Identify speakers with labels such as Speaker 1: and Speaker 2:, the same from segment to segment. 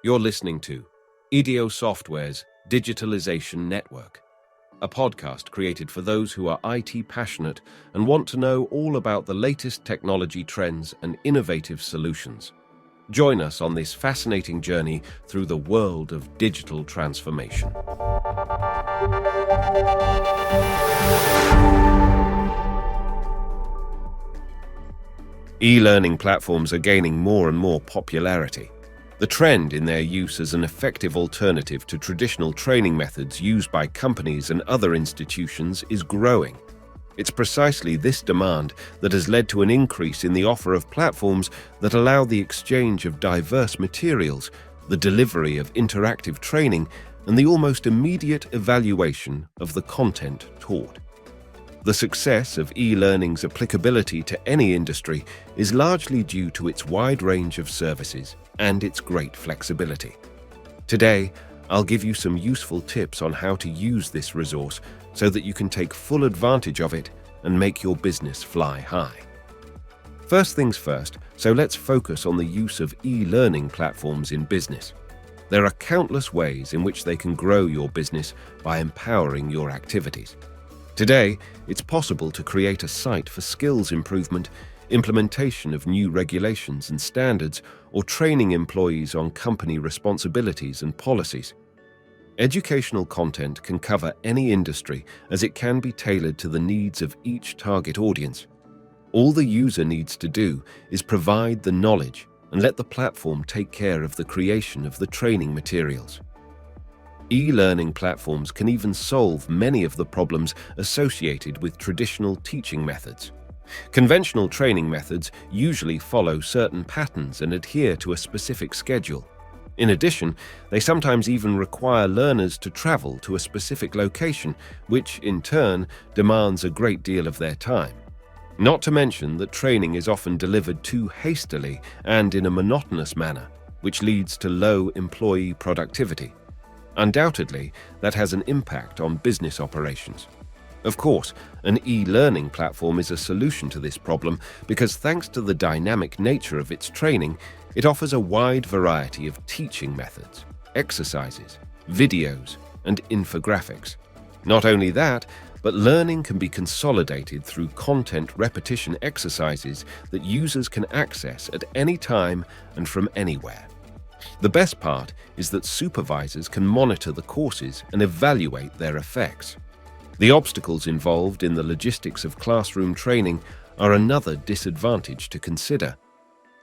Speaker 1: You're listening to Ideo Software's Digitalization Network, a podcast created for those who are IT passionate and want to know all about the latest technology trends and innovative solutions. Join us on this fascinating journey through the world of digital transformation. E-learning platforms are gaining more and more popularity. The trend in their use as an effective alternative to traditional training methods used by companies and other institutions is growing. It's precisely this demand that has led to an increase in the offer of platforms that allow the exchange of diverse materials, the delivery of interactive training, and the almost immediate evaluation of the content taught. The success of e-learning's applicability to any industry is largely due to its wide range of services and its great flexibility. Today, I'll give you some useful tips on how to use this resource so that you can take full advantage of it and make your business fly high. First things first, so let's focus on the use of e-learning platforms in business. There are countless ways in which they can grow your business by empowering your activities. Today, it's possible to create a site for skills improvement, implementation of new regulations and standards, or training employees on company responsibilities and policies. Educational content can cover any industry as it can be tailored to the needs of each target audience. All the user needs to do is provide the knowledge and let the platform take care of the creation of the training materials. E-learning platforms can even solve many of the problems associated with traditional teaching methods. Conventional training methods usually follow certain patterns and adhere to a specific schedule. In addition, they sometimes even require learners to travel to a specific location, which, in turn, demands a great deal of their time. Not to mention that training is often delivered too hastily and in a monotonous manner, which leads to low employee productivity. Undoubtedly, that has an impact on business operations. Of course, an e-learning platform is a solution to this problem because thanks to the dynamic nature of its training, it offers a wide variety of teaching methods, exercises, videos, and infographics. Not only that, but learning can be consolidated through content repetition exercises that users can access at any time and from anywhere. The best part is that supervisors can monitor the courses and evaluate their effects. The obstacles involved in the logistics of classroom training are another disadvantage to consider.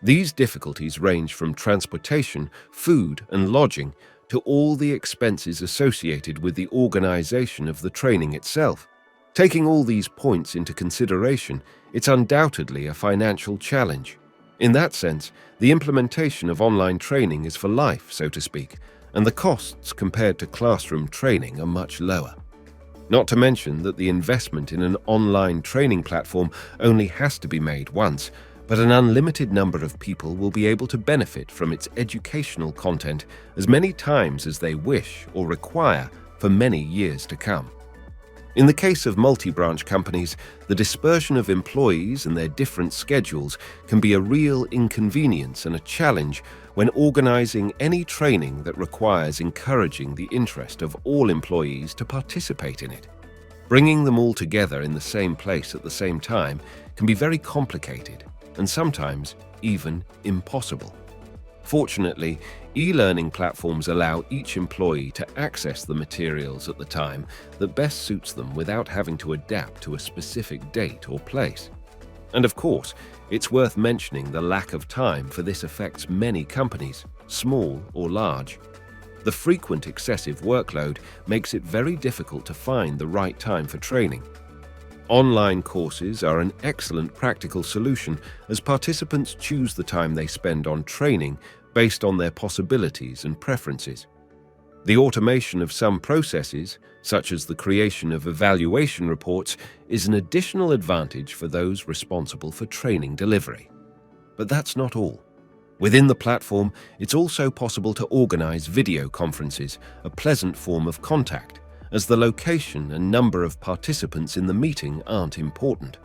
Speaker 1: These difficulties range from transportation, food, and lodging to all the expenses associated with the organization of the training itself. Taking all these points into consideration, it's undoubtedly a financial challenge. In that sense, the implementation of online training is for life, so to speak, and the costs compared to classroom training are much lower. Not to mention that the investment in an online training platform only has to be made once, but an unlimited number of people will be able to benefit from its educational content as many times as they wish or require for many years to come. In the case of multi-branch companies, the dispersion of employees and their different schedules can be a real inconvenience and a challenge when organizing any training that requires encouraging the interest of all employees to participate in it. Bringing them all together in the same place at the same time can be very complicated and sometimes even impossible. Fortunately, e-learning platforms allow each employee to access the materials at the time that best suits them without having to adapt to a specific date or place. And of course, it's worth mentioning the lack of time, for this affects many companies, small or large. The frequent excessive workload makes it very difficult to find the right time for training. Online courses are an excellent practical solution as participants choose the time they spend on training based on their possibilities and preferences. The automation of some processes, such as the creation of evaluation reports, is an additional advantage for those responsible for training delivery. But that's not all. Within the platform, it's also possible to organize video conferences, a pleasant form of contact, as the location and number of participants in the meeting aren't important.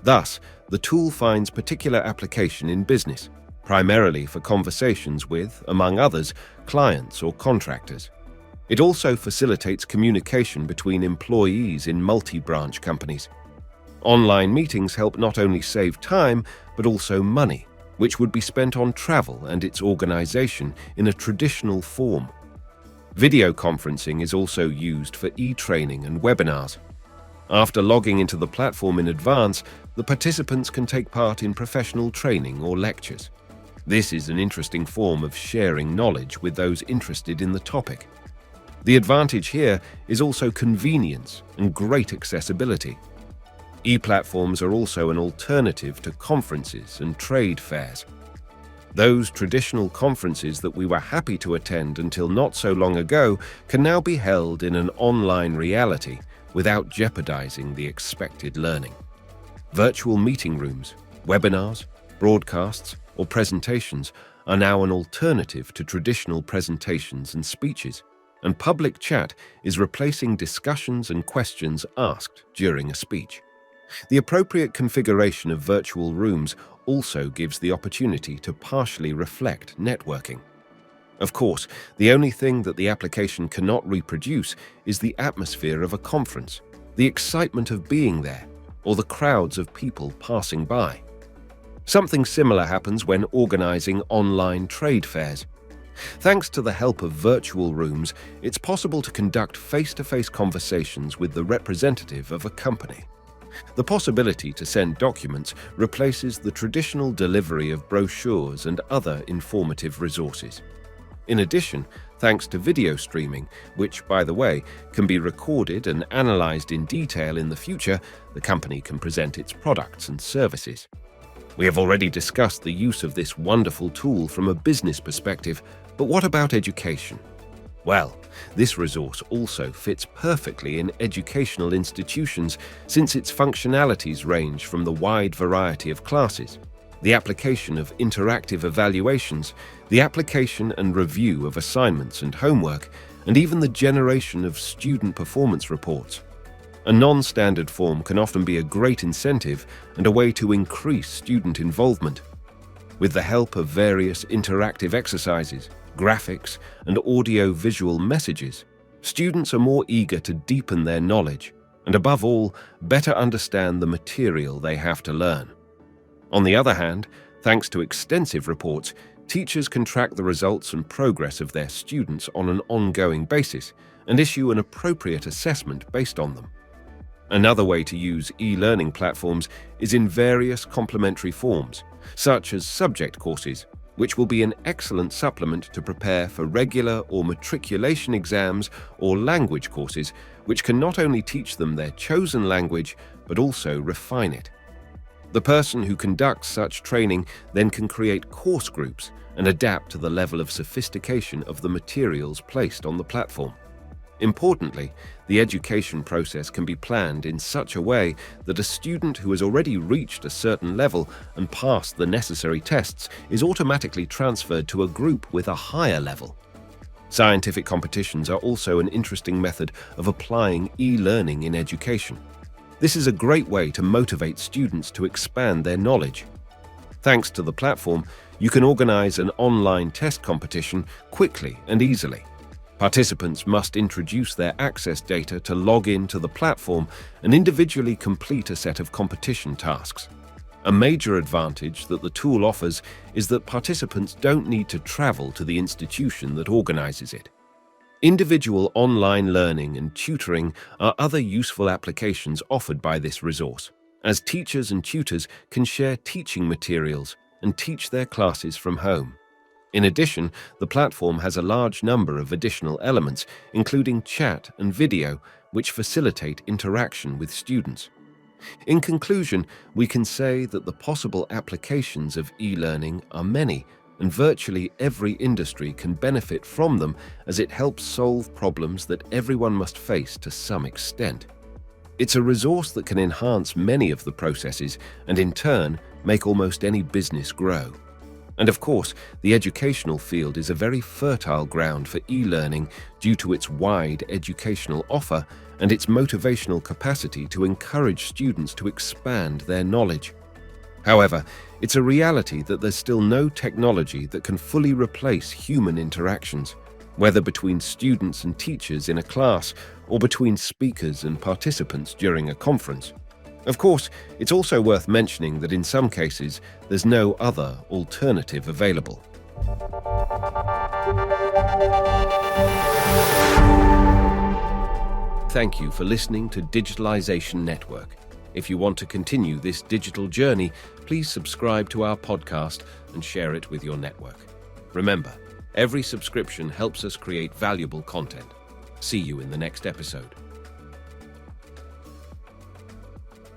Speaker 1: Thus, the tool finds particular application in business. primarily for conversations with, among others, clients or contractors. It also facilitates communication between employees in multi-branch companies. Online meetings help not only save time, but also money, which would be spent on travel and its organization in a traditional form. Video conferencing is also used for e-training and webinars. After logging into the platform in advance, the participants can take part in professional training or lectures. This is an interesting form of sharing knowledge with those interested in the topic. The advantage here is also convenience and great accessibility. E-platforms are also an alternative to conferences and trade fairs. Those traditional conferences that we were happy to attend until not so long ago can now be held in an online reality without jeopardizing the expected learning. Virtual meeting rooms, webinars, broadcasts, or presentations are now an alternative to traditional presentations and speeches, and public chat is replacing discussions and questions asked during a speech. The appropriate configuration of virtual rooms also gives the opportunity to partially reflect networking. Of course, the only thing that the application cannot reproduce is the atmosphere of a conference, the excitement of being there, or the crowds of people passing by. Something similar happens when organizing online trade fairs. Thanks to the help of virtual rooms, it's possible to conduct face-to-face conversations with the representative of a company. The possibility to send documents replaces the traditional delivery of brochures and other informative resources. In addition, thanks to video streaming, which, by the way, can be recorded and analyzed in detail in the future, the company can present its products and services. We have already discussed the use of this wonderful tool from a business perspective, but what about education? Well, this resource also fits perfectly in educational institutions since its functionalities range from the wide variety of classes, the application of interactive evaluations, the application and review of assignments and homework, and even the generation of student performance reports. A non-standard form can often be a great incentive and a way to increase student involvement. With the help of various interactive exercises, graphics, and audio-visual messages, students are more eager to deepen their knowledge and, above all, better understand the material they have to learn. On the other hand, thanks to extensive reports, teachers can track the results and progress of their students on an ongoing basis and issue an appropriate assessment based on them. Another way to use e-learning platforms is in various complementary forms, such as subject courses, which will be an excellent supplement to prepare for regular or matriculation exams or language courses, which can not only teach them their chosen language, but also refine it. The person who conducts such training then can create course groups and adapt to the level of sophistication of the materials placed on the platform. Importantly, the education process can be planned in such a way that a student who has already reached a certain level and passed the necessary tests is automatically transferred to a group with a higher level. Scientific competitions are also an interesting method of applying e-learning in education. This is a great way to motivate students to expand their knowledge. Thanks to the platform, you can organize an online test competition quickly and easily. Participants must introduce their access data to log in to the platform and individually complete a set of competition tasks. A major advantage that the tool offers is that participants don't need to travel to the institution that organizes it. Individual online learning and tutoring are other useful applications offered by this resource, as teachers and tutors can share teaching materials and teach their classes from home. In addition, the platform has a large number of additional elements, including chat and video, which facilitate interaction with students. In conclusion, we can say that the possible applications of e-learning are many, and virtually every industry can benefit from them as it helps solve problems that everyone must face to some extent. It's a resource that can enhance many of the processes and, in turn, make almost any business grow. And of course, the educational field is a very fertile ground for e-learning due to its wide educational offer and its motivational capacity to encourage students to expand their knowledge. However, it's a reality that there's still no technology that can fully replace human interactions, whether between students and teachers in a class or between speakers and participants during a conference. Of course, it's also worth mentioning that in some cases, there's no other alternative available. Thank you for listening to Digitalization Network. If you want to continue this digital journey, please subscribe to our podcast and share it with your network. Remember, every subscription helps us create valuable content. See you in the next episode.